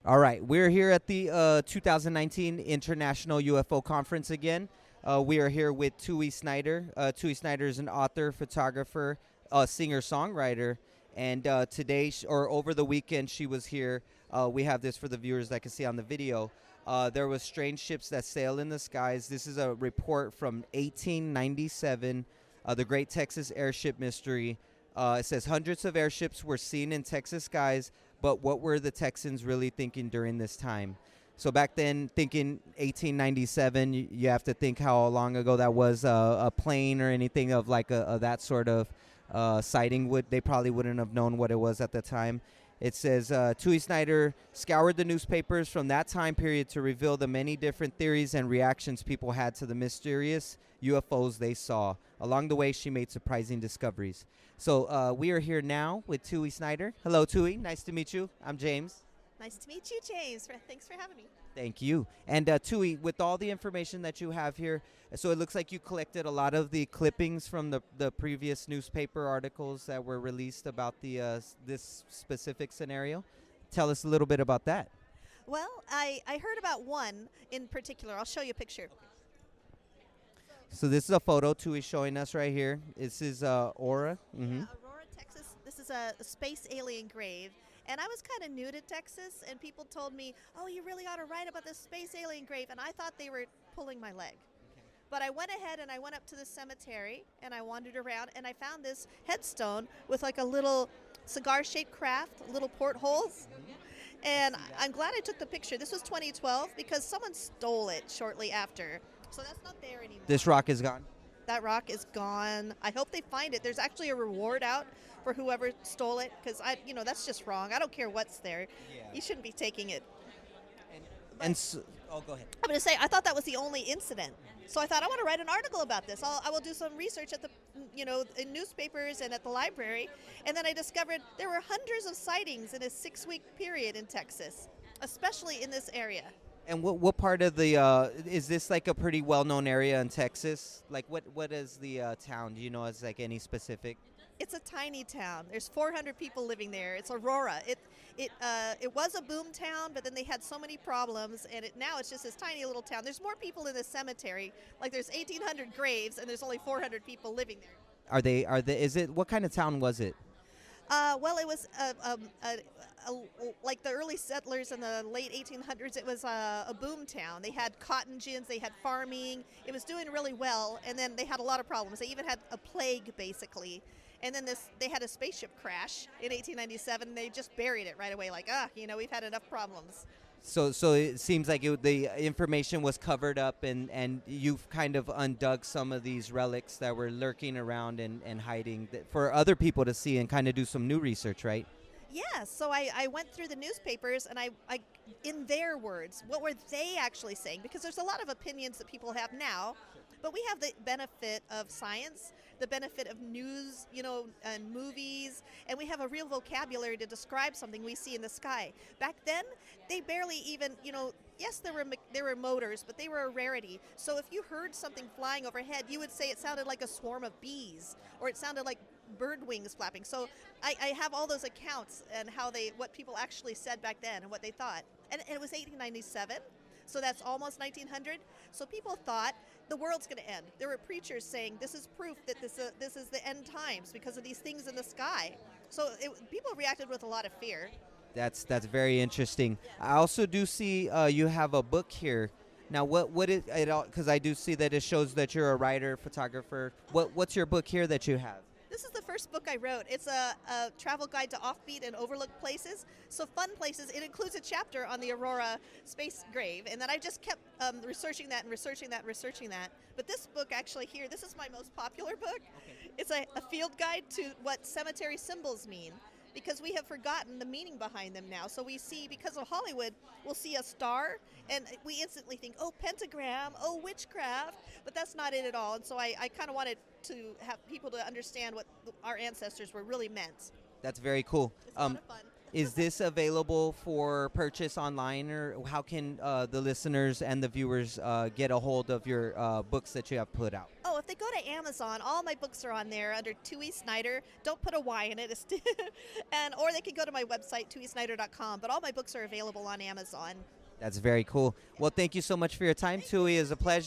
All right, we're here at the 2019 International UFO Conference again. We are here with Tui Snider. Tui Snider is an author, photographer, singer-songwriter, and today, or over the weekend, she was here. We have this for the viewers that can see on the video. There was strange ships that sail in the skies. This is a report from 1897, the Great Texas Airship Mystery. It says hundreds of airships were seen in Texas skies, but what were the Texans really thinking during this time? So back then, thinking 1897, you have to think how long ago that was. A plane or anything of like that sort of sighting, they probably wouldn't have known what it was at the time. It says, Tui Snider scoured the newspapers from that time period to reveal the many different theories and reactions people had to the mysterious UFOs they saw. Along the way, she made surprising discoveries. So we are here now with Tui Snider. Hello, Tui. Nice to meet you. I'm James. Nice to meet you, James. Thanks for having me. Thank you. And Tui, with all the information that you have here, so it looks like you collected a lot of the clippings from the previous newspaper articles that were released about the this specific scenario. Tell us a little bit about that. Well, I heard about one in particular. I'll show you a picture. So this is a photo Tui's showing us right here. This is Aura. Mm-hmm. Yeah, Aurora, Texas. This is a space alien grave. And I was kind of new to Texas, and people told me, oh, you really ought to write about this space alien grave. And I thought they were pulling my leg. Okay. But I went ahead and I went up to the cemetery, and I wandered around, and I found this headstone with like a little cigar-shaped craft, little portholes. And I'm glad I took the picture. This was 2012 because someone stole it shortly after. So that's not there anymore. This rock is gone? That rock is gone. I hope they find it. There's actually a reward out for whoever stole it, because that's just wrong. I don't care what's there. Yeah. You shouldn't be taking it. Oh, go ahead. I'm going to say, I thought that was the only incident. So I thought, I want to write an article about this. I will do some research at the, in newspapers and at the library. And then I discovered there were hundreds of sightings in a 6-week period in Texas, especially in this area. And what part of the, is this like a pretty well-known area in Texas? Like what is the town? Do you know it's like any specific? It's a tiny town. There's 400 people living there. It's Aurora. It was a boom town, but then they had so many problems, and now it's just this tiny little town. There's more people in this cemetery. Like there's 1,800 graves, and there's only 400 people living there. What kind of town was it? Well, it was like the early settlers in the late 1800s. It was a boom town. They had cotton gins, they had farming. It was doing really well, and then they had a lot of problems. They even had a plague, basically. And then they had a spaceship crash in 1897. They just buried it right away, like, we've had enough problems. So it seems like the information was covered up, and you've kind of undug some of these relics that were lurking around and hiding for other people to see and kind of do some new research, right? Yeah, so I went through the newspapers, and I in their words, what were they actually saying? Because there's a lot of opinions that people have now, but we have the benefit of science, the benefit of news, and movies, and we have a real vocabulary to describe something we see in the sky. Back then, they barely even, yes, there were motors, but they were a rarity. So if you heard something flying overhead, you would say it sounded like a swarm of bees, or it sounded like bird wings flapping. So I have all those accounts and what people actually said back then and what they thought. And it was 1897, so that's almost 1900. So people thought the world's going to end. There were preachers saying this is proof that this is the end times because of these things in the sky. So people reacted with a lot of fear. That's very interesting. I also do see you have a book here. Now, what is it? Because I do see that it shows that you're a writer, photographer. What's your book here that you have? This is the first book I wrote. It's a travel guide to offbeat and overlooked places. So fun places. It includes a chapter on the Aurora space grave. And then I just kept researching that. But this book actually here, this is my most popular book. Okay. It's a field guide to what cemetery symbols mean, because we have forgotten the meaning behind them now. So we see, because of Hollywood, we'll see a star, and we instantly think, oh, pentagram, oh, witchcraft, but that's not it at all. And so I kind of wanted to have people to understand what our ancestors were really meant. That's very cool. It's a lot of fun. Is this available for purchase online, or how can the listeners and the viewers get a hold of your books that you have put out? Oh, if they go to Amazon, all my books are on there under Tui Snider. Don't put a Y in it. And or they can go to my website, tuisnider.com. But all my books are available on Amazon. That's very cool. Well, thank you so much for your time, Tui. It was a pleasure.